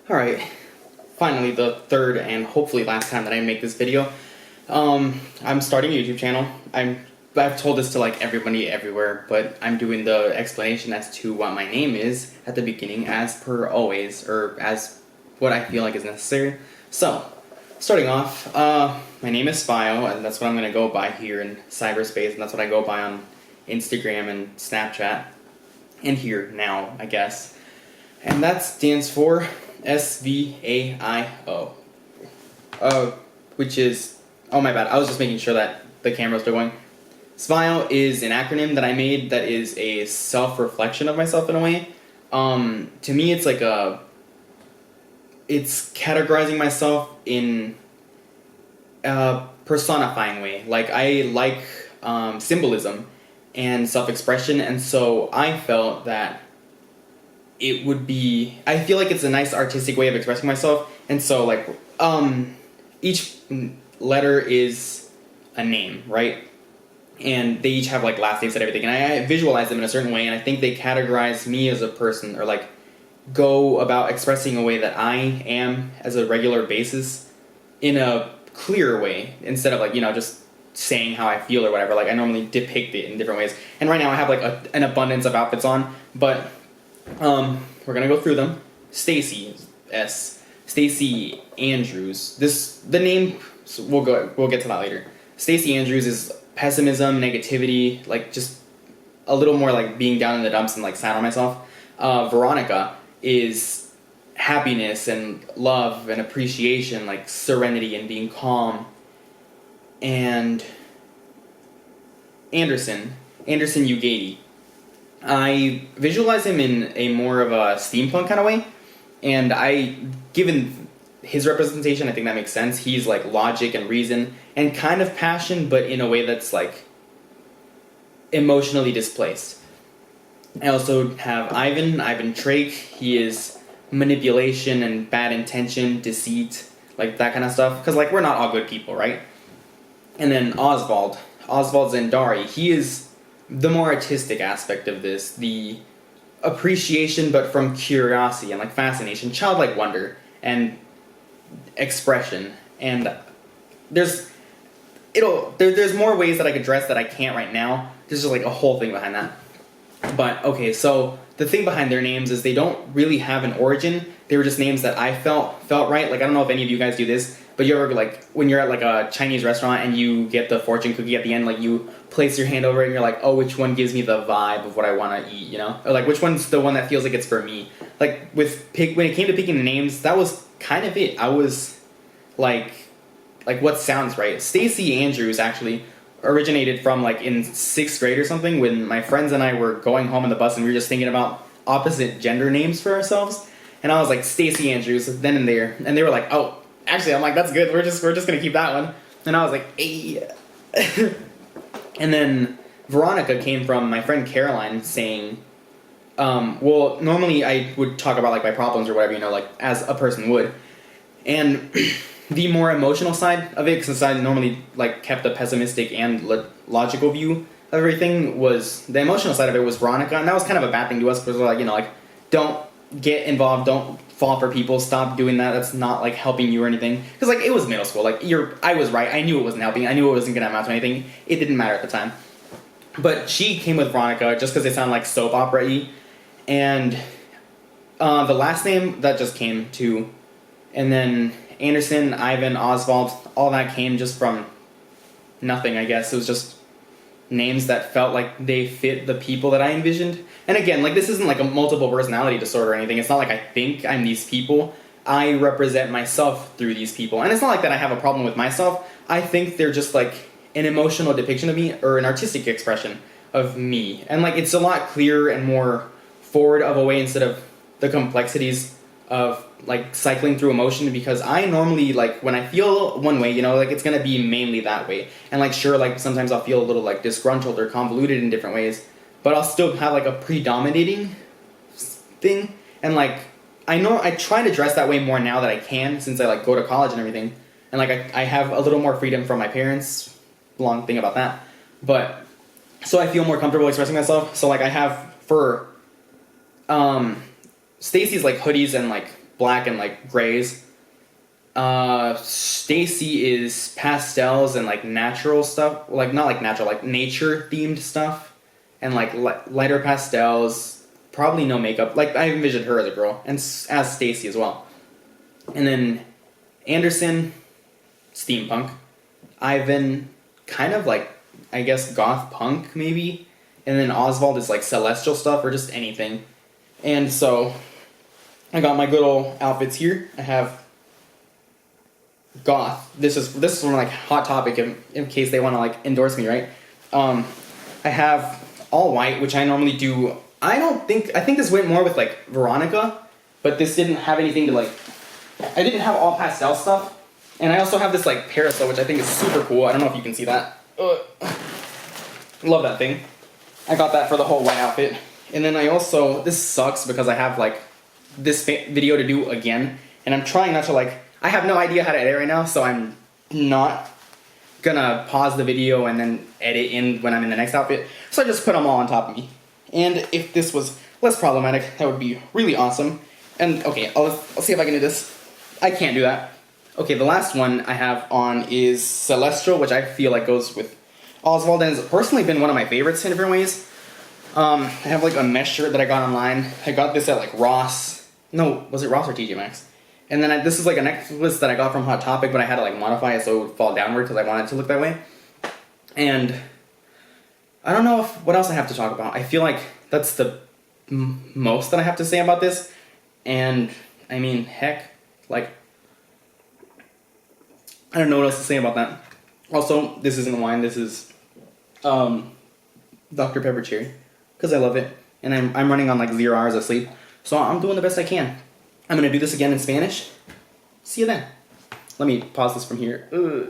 Alright, finally the third and hopefully last time that I make this video. I'm starting a YouTube channel. I've told this to like everybody everywhere, but I'm doing the explanation as to what my name is at the beginning as per always, or as what I feel like is necessary. So, starting off, my name is S.V.A.I.O, and that's what I'm going to go by here in cyberspace, and that's what I go by on Instagram and Snapchat, and here now, I guess. And that stands for S.V.A.I.O. Which is, oh my bad, I was just making sure that the camera's still going. S.V.A.I.O is an acronym that I made that is a self-reflection of myself in a way. To me it's like it's categorizing myself in a personifying way. Like I like symbolism and self-expression, and so I felt that it would be, I feel like it's a nice artistic way of expressing myself, and so like each letter is a name, right? And they each have like last names and everything, and I visualize them in a certain way, and I think they categorize me as a person, or like go about expressing a way that I am as a regular basis in a clear way, instead of like, you know, just saying how I feel or whatever. Like I normally depict it in different ways, and right now I have like an abundance of outfits on, but we're gonna go through them. Stacy Stacy Andrews. The name, so we'll get to that later. Stacy Andrews is pessimism, negativity, like just a little more like being down in the dumps and like sad on myself. Veronica is happiness and love and appreciation, like serenity and being calm. And Anderson Ugady, I visualize him in a more of a steampunk kind of way, and given his representation, I think that makes sense. He's like logic and reason and kind of passion, but in a way that's like emotionally displaced. I also have Ivan Drake. He is manipulation and bad intention, deceit, like that kind of stuff, because like we're not all good people, right? And then Oswald Zandari, he is the more artistic aspect of this, the appreciation but from curiosity and like fascination, childlike wonder and expression. And there's more ways that I could dress that I can't right now. There's just like a whole thing behind that. But okay, so the thing behind their names is they don't really have an origin. They were just names that I felt right. Like I don't know if any of you guys do this, but you ever like when you're at like a Chinese restaurant and you get the fortune cookie at the end, like you place your hand over it and you're like, oh, which one gives me the vibe of what I want to eat, you know? Or like which one's the one that feels like it's for me? Like when it came to picking the names, that was kind of it. I was like what sounds right. Stacy Andrews actually originated from like in 6th grade or something, when my friends and I were going home on the bus and we were just thinking about opposite gender names for ourselves, and I was like Stacy Andrews then and there, and they were like, oh, actually, I'm like, that's good, we're just gonna keep that one. And I was like, hey. And then Veronica came from my friend Caroline saying, well, normally I would talk about like my problems or whatever, you know, like as a person would, and the more emotional side of it, since I normally like kept a pessimistic and logical view of everything, was the emotional side of it was Veronica, and that was kind of a bad thing to us because we're like, you know, like don't get involved, don't fall for people, stop doing that. That's not like helping you or anything. Because like it was middle school, like I was right. I knew it wasn't helping. I knew it wasn't gonna amount to anything. It didn't matter at the time. But she came with Veronica just because they sound like soap opera-y, and the last name that just came too, and then Anderson, Ivan, Oswald, all that came just from nothing, I guess. It was just names that felt like they fit the people that I envisioned. And again, like this isn't like a multiple personality disorder or anything. It's not like I think I'm these people. I represent myself through these people. And it's not like that I have a problem with myself. I think they're just like an emotional depiction of me, or an artistic expression of me. And like it's a lot clearer and more forward of a way, instead of the complexities of like cycling through emotion, because I normally like when I feel one way, you know, like it's gonna be mainly that way. And like sure, like sometimes I'll feel a little like disgruntled or convoluted in different ways, but I'll still have like a predominating thing. And like I know I try to dress that way more now that I can, since I like go to college and everything, and like I have a little more freedom from my parents. Long thing about that, but so I feel more comfortable expressing myself. So like I have for Stacy's like hoodies and like black and like grays. Stacy is pastels and like natural stuff, like not like natural, like nature themed stuff, and like lighter pastels. Probably no makeup. Like I envisioned her as a girl, and as Stacy as well. And then Anderson, steampunk. Ivan, kind of like I guess goth punk maybe. And then Oswald is like celestial stuff or just anything. And so I got my good old outfits here. I have goth. This is one like Hot Topic in case they want to like endorse me, right? I have all white, which I normally do. I think this went more with like Veronica, but this didn't have anything to like. I didn't have all pastel stuff, and I also have this like parasol, which I think is super cool. I don't know if you can see that. Love that thing. I got that for the whole white outfit, and then I also this sucks because I have like this video to do again, and I'm trying not to like. I have no idea how to edit right now, so I'm not gonna pause the video and then edit in when I'm in the next outfit. So I just put them all on top of me. And if this was less problematic, that would be really awesome. And okay, I'll see if I can do this. I can't do that. Okay, the last one I have on is Celestial, which I feel like goes with Oswald and has personally been one of my favorites in different ways. I have like a mesh shirt that I got online. I got this at like Ross. No, was it Ross or TJ Maxx? And then this is like a necklace that I got from Hot Topic, but I had to like modify it so it would fall downward because I wanted it to look that way. And I don't know what else I have to talk about. I feel like that's the most that I have to say about this. And I mean, heck, like, I don't know what else to say about that. Also, this isn't wine. This is Dr. Pepper Cherry because I love it. And I'm running on like 0 hours of sleep. So I'm doing the best I can. I'm going to do this again in Spanish. See you then. Let me pause this from here. Ugh.